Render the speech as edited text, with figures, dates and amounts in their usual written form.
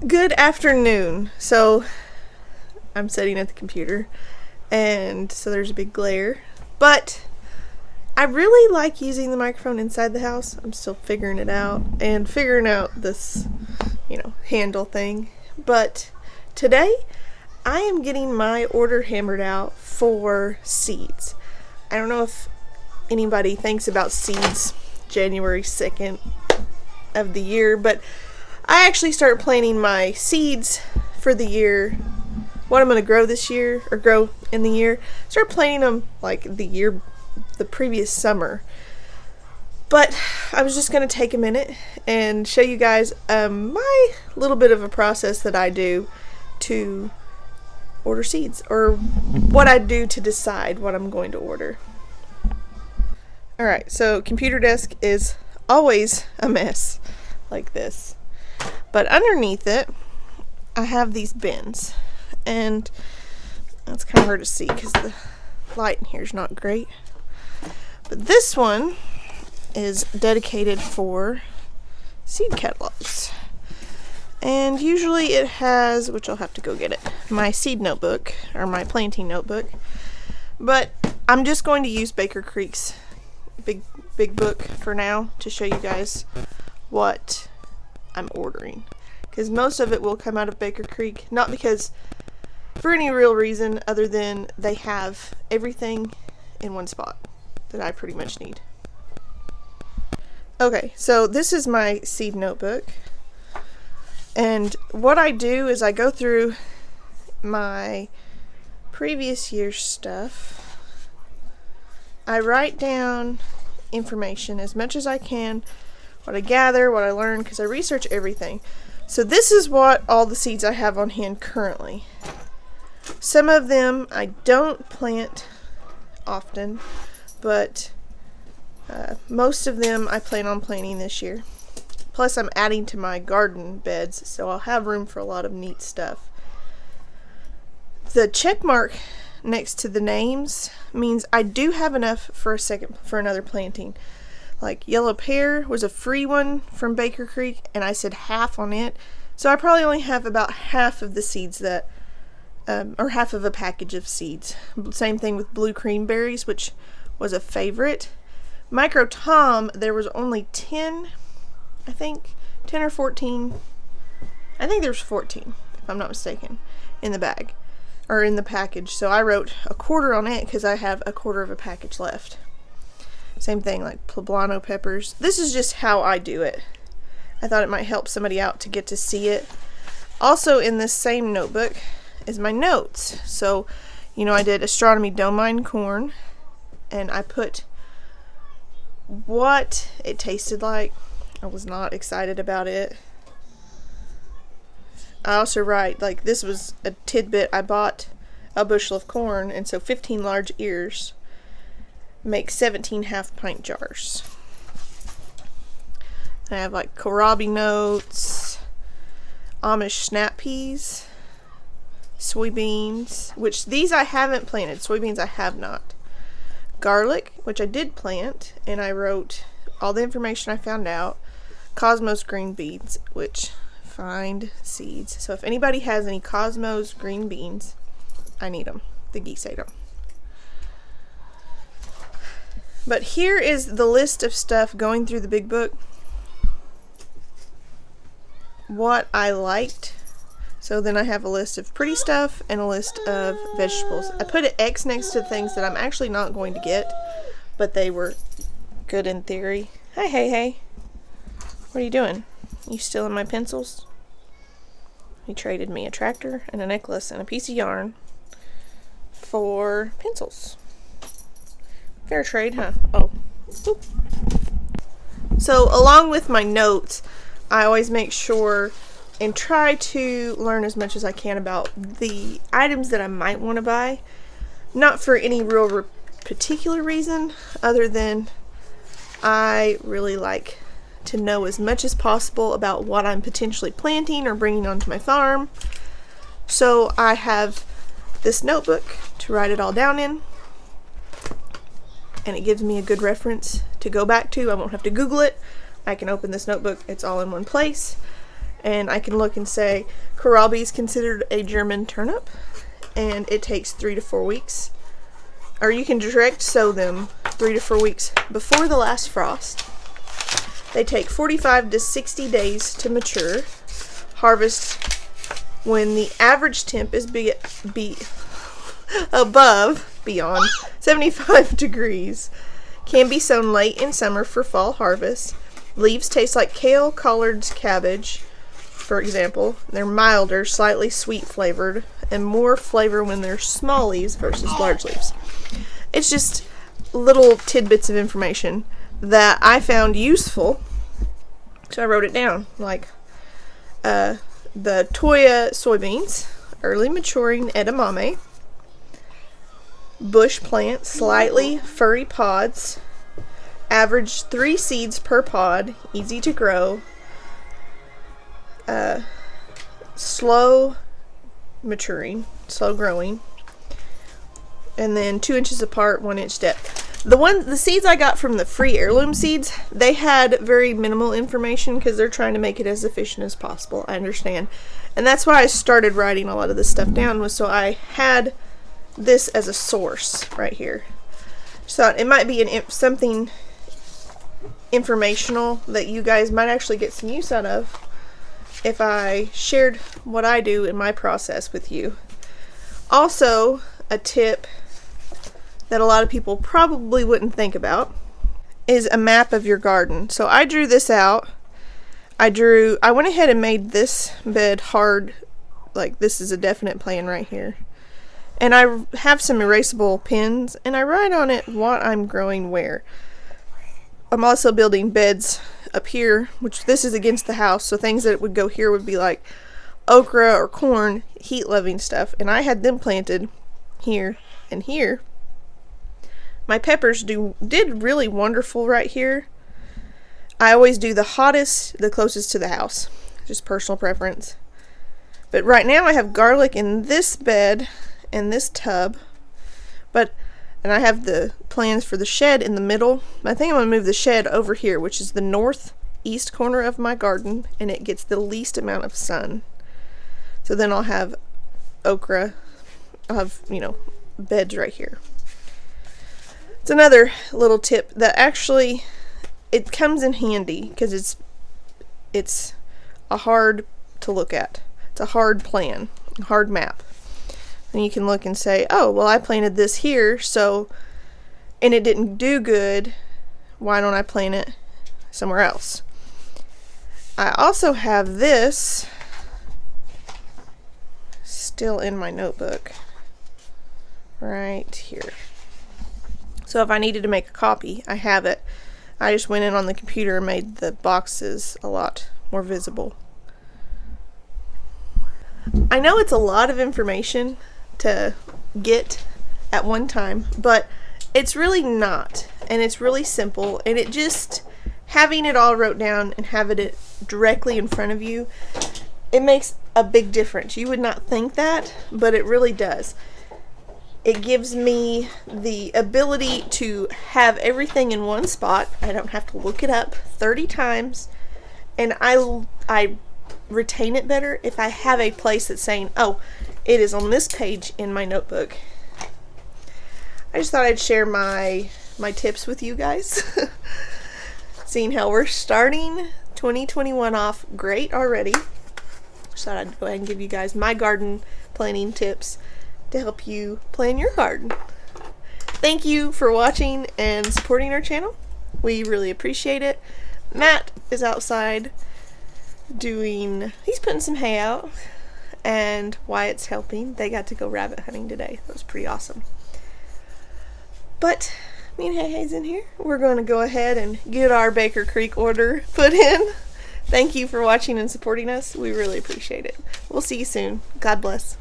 Good afternoon. So I'm sitting at the computer and so there's a big glare, but I really like using the microphone inside the house. I'm still figuring it out and figuring out this, handle thing. But today I am getting my order hammered out for seeds. I don't know if anybody thinks about seeds January 2nd of the year, but I actually start planning my seeds for the year, what I'm going to grow this year, or grow in the year. Start planning them like the previous summer. But I was just going to take a minute and show you guys my little bit of a process that I do to order seeds, or what I do to decide what I'm going to order. Alright, so computer desk is always a mess like this. But underneath it, I have these bins, and it's kind of hard to see because the light in here is not great. But this one is dedicated for seed catalogs. And usually it has, which I'll have to go get it, my seed notebook, or my planting notebook. But I'm just going to use Baker Creek's big book for now to show you guys what I'm ordering, because most of it will come out of Baker Creek, not because for any real reason other than they have everything in one spot that I pretty much need. Okay, so this is my seed notebook, and what I do is I go through my previous year's stuff. I write down information as much as I can, what I gather, what I learn, because I research everything. So this is what all the seeds I have on hand currently. Some of them I don't plant often, but most of them I plan on planting this year. Plus I'm adding to my garden beds, so I'll have room for a lot of neat stuff. The check mark next to the names means I do have enough for another planting. Like yellow pear was a free one from Baker Creek, and I said half on it. So I probably only have about half of the seeds that, or half of a package of seeds. Same thing with blue creamberries, which was a favorite. Micro Tom, there was only 10, I think, 10 or 14. I think there's 14, if I'm not mistaken, in the bag, or in the package. So I wrote a quarter on it because I have a quarter of a package left. Same thing like poblano peppers. This is just how I do it. I thought it might help somebody out to get to see it. Also in this same notebook is my notes. So, I did astronomy domine corn, and I put what it tasted like. I was not excited about it. I also write, like, this was a tidbit. I bought a bushel of corn, and so 15 large ears make 17 half-pint jars. I have like kohlrabi notes, Amish snap peas, soybeans, which these I haven't planted. Soybeans I have not. Garlic, which I did plant, and I wrote all the information I found out. Cosmos green beans, which find seeds. So if anybody has any Cosmos green beans, I need them. The geese ate them. But here is the list of stuff going through the big book. What I liked. So then I have a list of pretty stuff and a list of vegetables. I put an X next to things that I'm actually not going to get, but they were good in theory. Hi, hey. What are you doing? You stealing my pencils? He traded me a tractor and a necklace and a piece of yarn for pencils. Fair trade, huh? Oh. Oop. So along with my notes, I always make sure and try to learn as much as I can about the items that I might want to buy. Not for any real particular reason, other than I really like to know as much as possible about what I'm potentially planting or bringing onto my farm. So I have this notebook to write it all down in, and it gives me a good reference to go back to. I won't have to Google it. I can open this notebook. It's all in one place. and I can look and say kohlrabi is considered a German turnip, and it takes 3 to 4 weeks. Or you can direct sow them 3 to 4 weeks before the last frost. They take 45 to 60 days to mature. Harvest when the average temp is beyond 75 degrees. Can be sown late in summer for fall harvest. Leaves taste like kale, collards, cabbage, for example. They're milder, slightly sweet flavored, and more flavor when they're small leaves versus large leaves. It's just little tidbits of information that I found useful, so I wrote it down. Like the Toya soybeans, early maturing edamame, bush plant, slightly furry pods, average 3 seeds per pod, easy to grow, slow maturing, slow growing, and then 2 inches apart, 1 inch depth. The seeds I got from the free heirloom seeds, they had very minimal information because they're trying to make it as efficient as possible. I understand, and that's why I started writing a lot of this stuff down, was so I had this as a source right here. So it might be something informational that you guys might actually get some use out of if I shared what I do in my process with you. Also, a tip that a lot of people probably wouldn't think about is a map of your garden. So I drew this out. I went ahead and made this bed hard, like this is a definite plan right here. And I have some erasable pens, and I write on it what I'm growing where. I'm also building beds up here, which this is against the house, so things that would go here would be like okra or corn, heat-loving stuff, and I had them planted here and here. My peppers did really wonderful right here. I always do the hottest, the closest to the house, just personal preference. But right now I have garlic in this bed and this tub, and I have the plans for the shed in the middle. I think I'm going to move the shed over here, which is the northeast corner of my garden, and it gets the least amount of sun. So then I'll have okra. I'll have, beds right here. It's another little tip that actually, it comes in handy because it's a hard to look at. It's a hard plan, a hard map. And you can look and say, oh, well, I planted this here, and it didn't do good. Why don't I plant it somewhere else? I also have this still in my notebook right here. So if I needed to make a copy, I have it. I just went in on the computer and made the boxes a lot more visible. I know it's a lot of information to get at one time, but it's really not, and it's really simple, and it just, having it all wrote down and having it directly in front of you, it makes a big difference. You would not think that, but it really does. It gives me the ability to have everything in one spot. I don't have to look it up 30 times, and I retain it better if I have a place that's saying, oh, it is on this page in my notebook. I just thought I'd share my tips with you guys. Seeing how we're starting 2021 off great already. Just thought I'd go ahead and give you guys my garden planning tips to help you plan your garden. Thank you for watching and supporting our channel. We really appreciate it. Matt is outside he's putting some hay out, and Wyatt's helping. They got to go rabbit hunting today. That was pretty awesome. But me and Hay's in here. We're going to go ahead and get our Baker Creek order put in. Thank you for watching and supporting us. We really appreciate it. We'll see you soon. God bless.